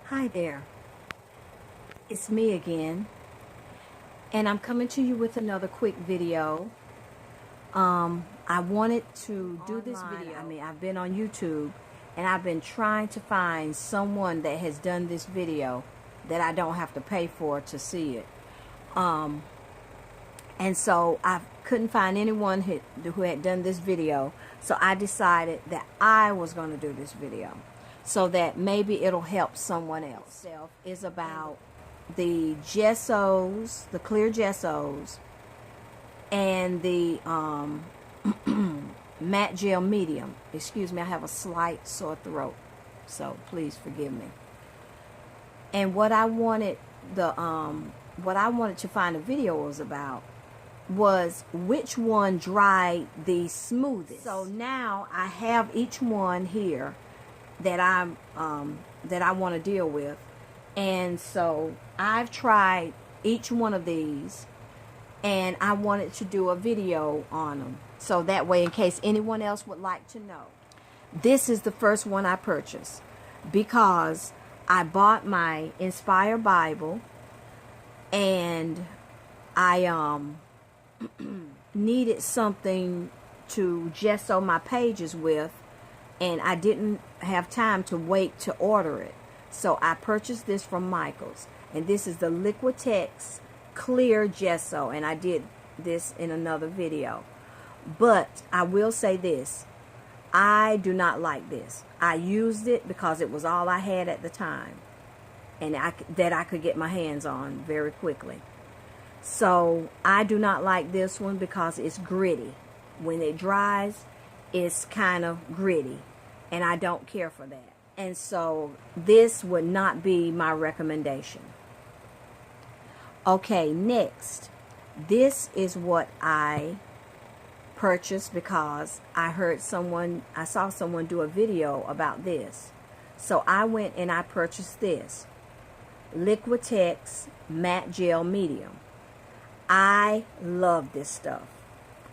Hi there, it's me again, and I'm coming to you with another quick video. I wanted to do this video. I've been on YouTube, and I've been trying to find someone that has done this video that I don't have to pay for to see it. And so I couldn't find anyone who had done this video, so I decided that I was going to do this video so that maybe it'll help someone else. Is about the gessos, the clear gessos, and the matte gel medium. Excuse me, I have a slight sore throat, so please forgive me. And what I wanted to find a video was about was which one dried the smoothest. So now I have each one here that I want to deal with, and so I've tried each one of these, and I wanted to do a video on them, so that way in case anyone else would like to know. This is the first one I purchased because I bought my Inspire Bible, and I needed something to gesso my pages with, and I didn't have time to wait to order it. So I purchased this from Michael's, and this is the Liquitex clear gesso, and I did this in another video. But I will say this, I do not like this. I used it because it was all I had at the time, and that I could get my hands on very quickly. So I do not like this one because it's gritty. When it dries, it's kind of gritty, and I don't care for that. And so this would not be my recommendation. Okay, next, this is what I purchased because I saw someone do a video about this. So I went and I purchased this Liquitex matte gel medium. I love this stuff.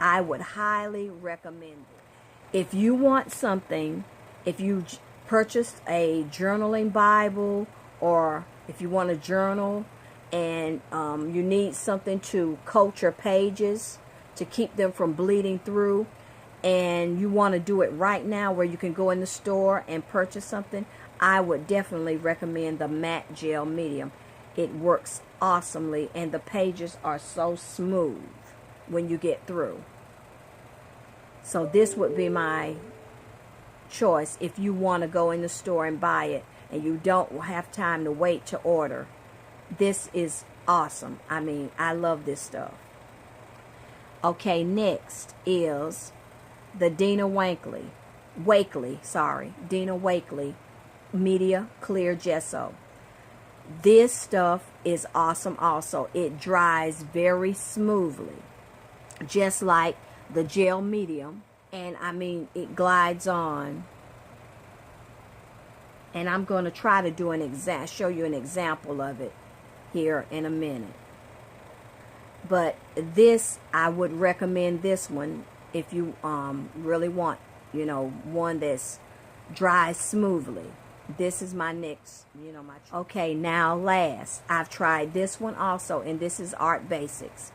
I would highly recommend it. If you want something, if you purchased a journaling Bible, or if you want a journal and you need something to coat your pages to keep them from bleeding through, and you want to do it right now where you can go in the store and purchase something, I would definitely recommend the matte gel medium. It works awesomely, and the pages are so smooth when you get through. So this would be my choice if you want to go in the store and buy it and you don't have time to wait to order. This is awesome. I mean, I love this stuff. Okay, next is the Dina Wakely Media Clear Gesso. This stuff is awesome also. It dries very smoothly, just like the gel medium. And I mean, it glides on. And I'm going to try to show you an example of it here in a minute. But this, I would recommend this one if you really want, one that's dries smoothly. This is my next, my choice. Okay, now last, I've tried this one also, and this is Art Basics.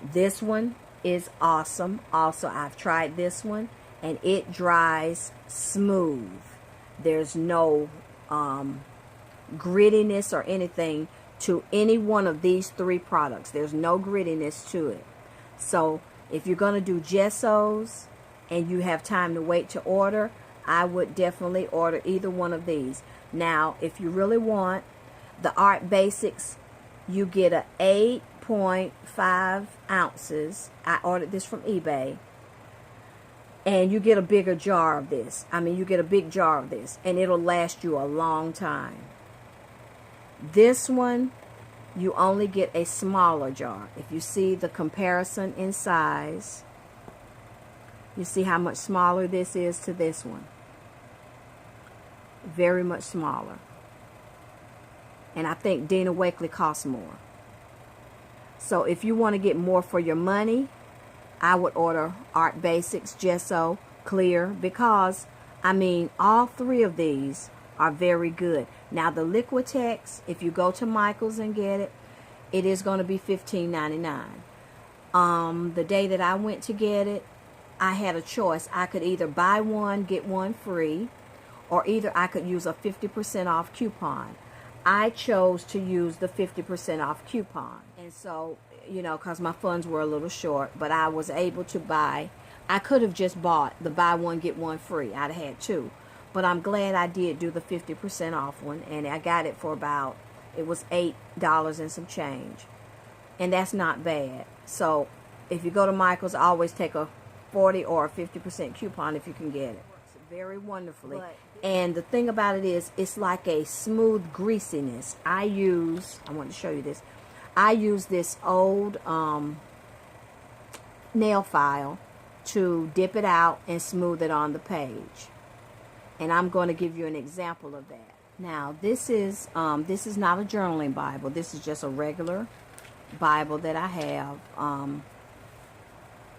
This one is awesome. Also, I've tried this one, and it dries smooth. There's no grittiness or anything to any one of these three products. There's no grittiness to it. So if you're going to do gessos and you have time to wait to order, I would definitely order either one of these. Now, if you really want the Art Basics, you get a 8.5 ounces. I ordered this from eBay. And you get a bigger jar of this. I mean, you get a big jar of this, and it'll last you a long time. This one, you only get a smaller jar. If you see the comparison in size, you see how much smaller this is to this one. Very much smaller. And I think Dina Wakely costs more. So if you want to get more for your money, I would order Art Basics Gesso Clear, because I mean, all three of these are very good. Now the Liquitex, if you go to Michael's and get it, it is going to be $15.99. The day that I went to get it, I had a choice. I could either buy one, get one free, or either I could use a 50% off coupon. I chose to use the 50% off coupon. And so, you know, because my funds were a little short, but I was able to buy. I could have just bought the buy one, get one free. I'd have had two. But I'm glad I did do the 50% off one. And I got it for about, it was $8 and some change. And that's not bad. So if you go to Michael's, always take a 40 or a 50% coupon if you can get it. Works very wonderfully. And the thing about it is, it's like a smooth greasiness. I want to show you this. I use this old nail file to dip it out and smooth it on the page. And I'm going to give you an example of that. Now, this is not a journaling Bible. This is just a regular Bible that I have.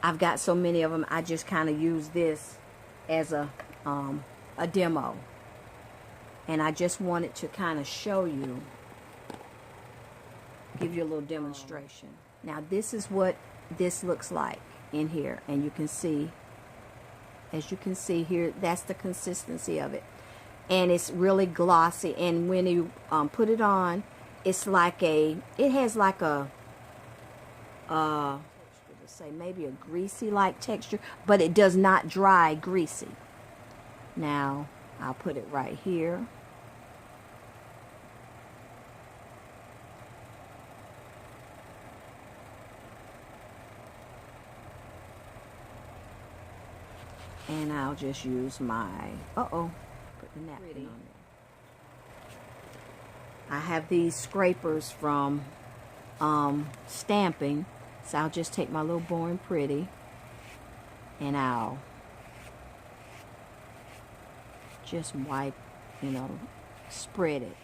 I've got so many of them, I just kind of use this as a demo. And I just wanted to kind of show you, give you a little demonstration. Now, this is what this looks like in here. And you can see, as you can see here, that's the consistency of it. And it's really glossy. And when you put it on, it's like it has like a, say maybe a greasy like texture, but it does not dry greasy. Now I'll put it right here. And I'll just use my put the napkin on there. I have these scrapers from stamping. So I'll just take my little Born Pretty and I'll just wipe, spread it.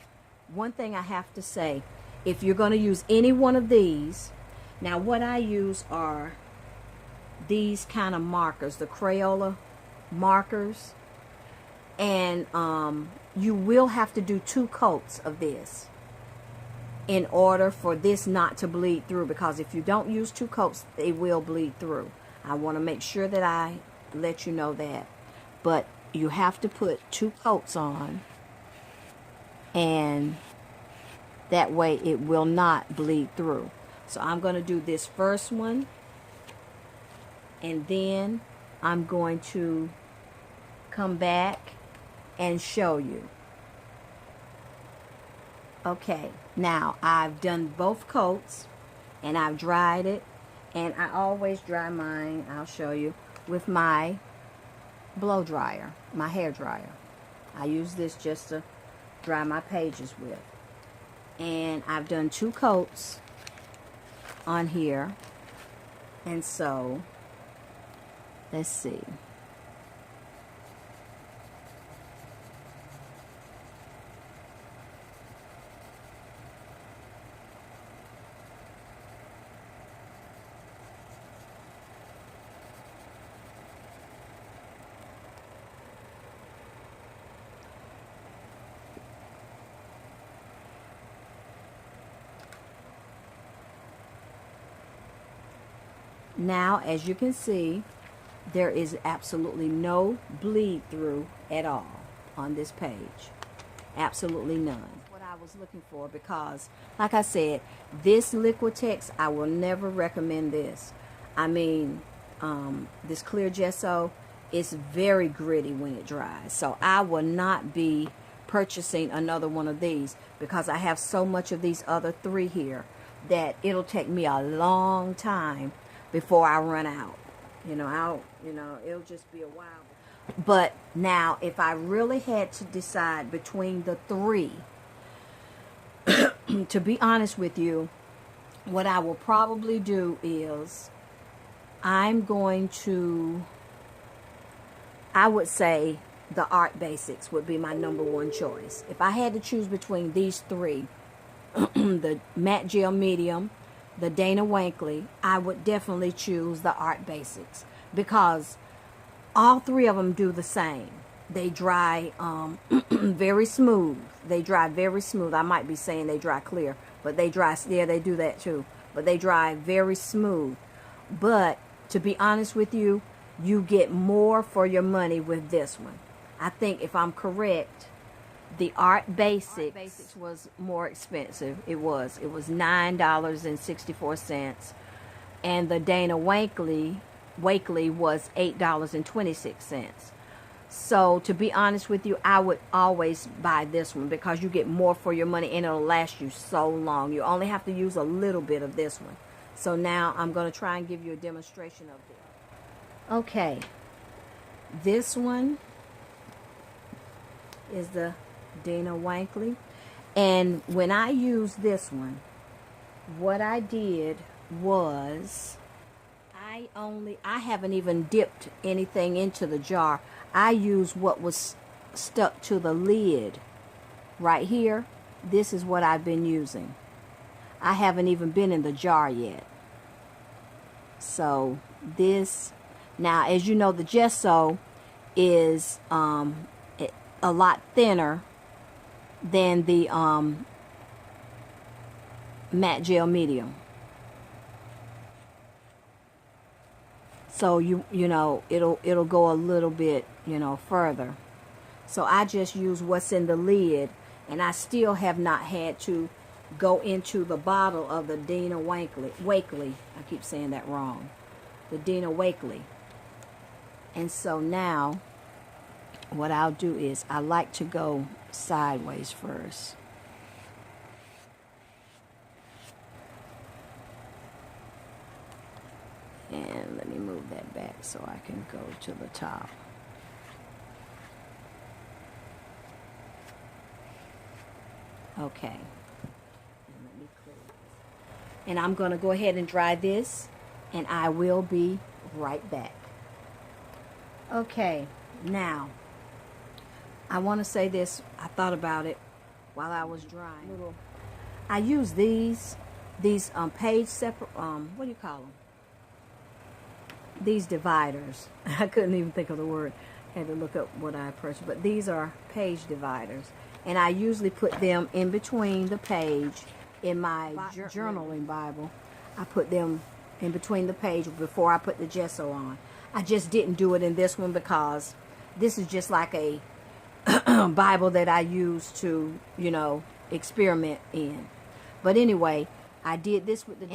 One thing I have to say, if you're going to use any one of these, now what I use are these kind of markers, the Crayola markers, and you will have to do 2 coats of this in order for this not to bleed through, because if you don't use 2 coats, they will bleed through. I want to make sure that I let you know that. But you have to put 2 coats on, and that way it will not bleed through. So I'm going to do this first one, and then I'm going to come back and show you. Okay, now I've done both coats and I've dried it, and I always dry mine, I'll show you, with my blow dryer, my hair dryer. I use this just to dry my pages with. And I've done 2 coats on here, and so let's see. Now, as you can see, there is absolutely no bleed through at all on this page. Absolutely none. That's what I was looking for, because, like I said, this Liquitex, I will never recommend this. I mean, this clear gesso is very gritty when it dries. So I will not be purchasing another one of these, because I have so much of these other 3 here that it'll take me a long time before I run out. It'll just be a while. But now, if I really had to decide between the 3, to be honest with you, what I will probably do is I would say the Art Basics would be my #1 choice. If I had to choose between these 3, the Matte Gel Medium, the Dina Wakely, I would definitely choose the Art Basics, because all 3 of them do the same. they dry very smooth. They dry very smooth. I might be saying they dry clear, but they dry, yeah, they do that too. But they dry very smooth. But to be honest with you, you get more for your money with this one. I think if I'm correct, the Art Basics was more expensive. It was $9.64, and the Dina Wakely was $8.26. So to be honest with you, I would always buy this one because you get more for your money and it'll last you so long. You only have to use a little bit of this one. So now I'm going to try and give you a demonstration of this. Okay, this one is the Dina Wakely, and when I used this one, what I did was I haven't even dipped anything into the jar. I used what was stuck to the lid right here. This is what I've been using. I haven't even been in the jar yet. So this, now as you know, the gesso is a lot thinner than the matte gel medium. So you know it'll go a little bit further. So I just use what's in the lid, and I still have not had to go into the bottle of the Dina Wakely. I keep saying that wrong. The Dina Wakely. And so now what I'll do is I like to go sideways first. And let me move that back so I can go to the top. Okay. And let me clear this. And I'm going to go ahead and dry this, and I will be right back. Okay, now I want to say this. I thought about it while I was drying. I use these page separate, what do you call them? These dividers. I couldn't even think of the word. I had to look up what I purchased. But these are page dividers. And I usually put them in between the page in my journaling Bible. I put them in between the page before I put the gesso on. I just didn't do it in this one because this is just like a Bible that I use to, experiment in. But anyway, I did this with the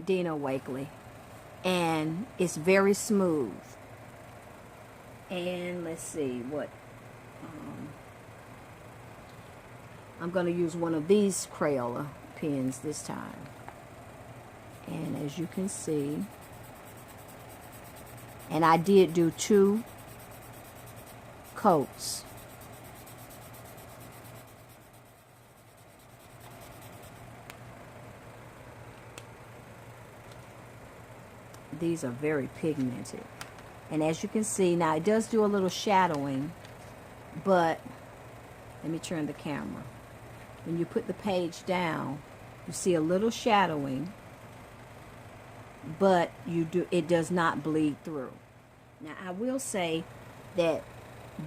Dina Wakely. And it's very smooth. And let's see what I'm going to use one of these Crayola pens this time. And as you can see, and I did do 2 coats. These are very pigmented. And as you can see, now it does do a little shadowing, but let me turn the camera. When you put the page down, you see a little shadowing, but it does not bleed through. Now I will say that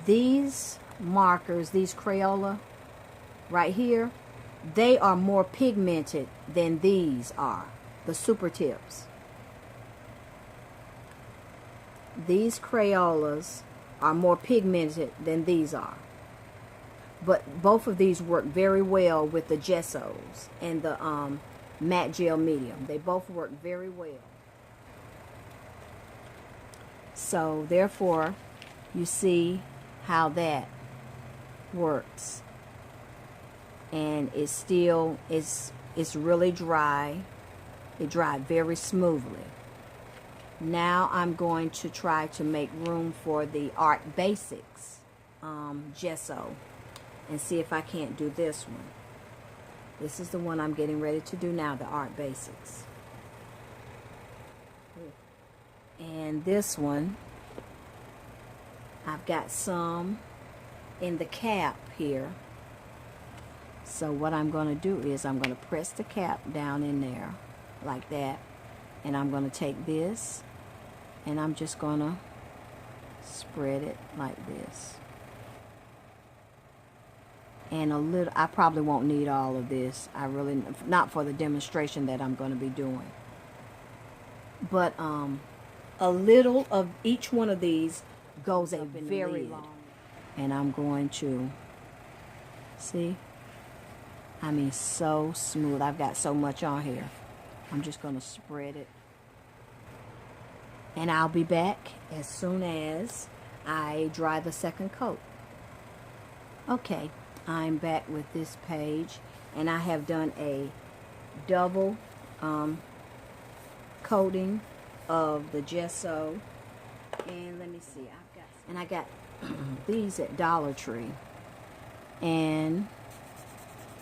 these markers, these Crayola right here, they are more pigmented than these are, the super tips. These Crayolas are more pigmented than these are. But both of these work very well with the gessos and the matte gel medium. They both work very well. So therefore, you see how that works. And it's really dry. It dried very smoothly. Now I'm going to try to make room for the Art Basics gesso and see if I can't do this one. This is the one I'm getting ready to do now, the Art Basics. And this one, I've got some in the cap here. So what I'm going to do is I'm going to press the cap down in there like that. And I'm going to take this and I'm just going to spread it like this. and a little. I probably won't need all of this. I really, not for the demonstration that I'm going to be doing. But a little of each one of these goes a very long. And I'm going to see. I mean, so smooth. I've got so much on here. I'm just going to spread it. And I'll be back as soon as I dry the second coat. Okay, I'm back with this page, and I have done a double coating of the gesso. And let me see, I got these at Dollar Tree, and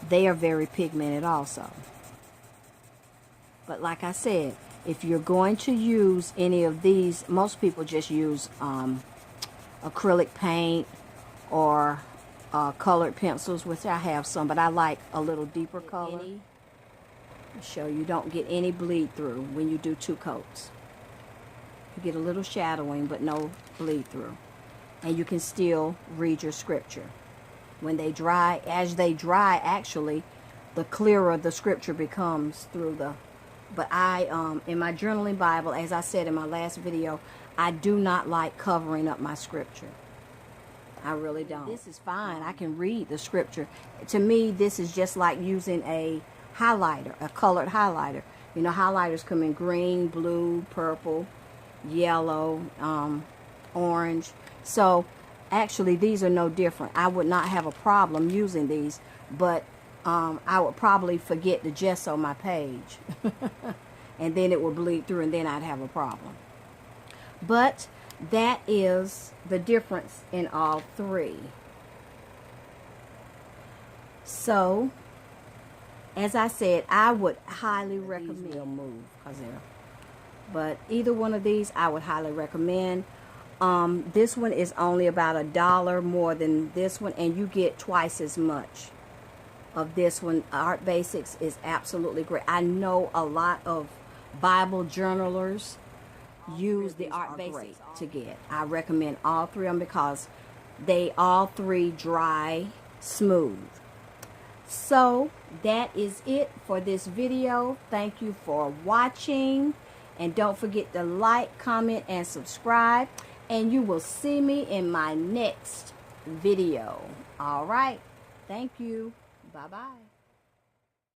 they are very pigmented also. But like I said, if you're going to use any of these, most people just use acrylic paint or colored pencils, which I have some, but I like a little deeper color. Show you don't get any bleed through when you do 2 coats. You get a little shadowing, but no bleed through. And you can still read your scripture. When they dry, as they dry, actually, the clearer the scripture becomes through the... But I, in my journaling Bible, as I said in my last video, I do not like covering up my scripture. I really don't. This is fine. I can read the scripture. To me, this is just like using a highlighter, a colored highlighter. You know, highlighters come in green, blue, purple, yellow, orange. So, actually, these are no different. I would not have a problem using these, but I would probably forget to gesso my page. And then it would bleed through, and then I'd have a problem. But that is the difference in all 3. So, as I said, I would highly recommend. These will move, but either one of these, I would highly recommend. This one is only about $1 more than this one, and you get twice as much of this one. Art Basics is absolutely great. I know a lot of Bible journalers use the Art Basics to get. I recommend all 3 of them because they all 3 dry smooth. So that is it for this video. Thank you for watching, and don't forget to like, comment, and subscribe, and you will see me in my next video. All right, thank you. Bye-bye.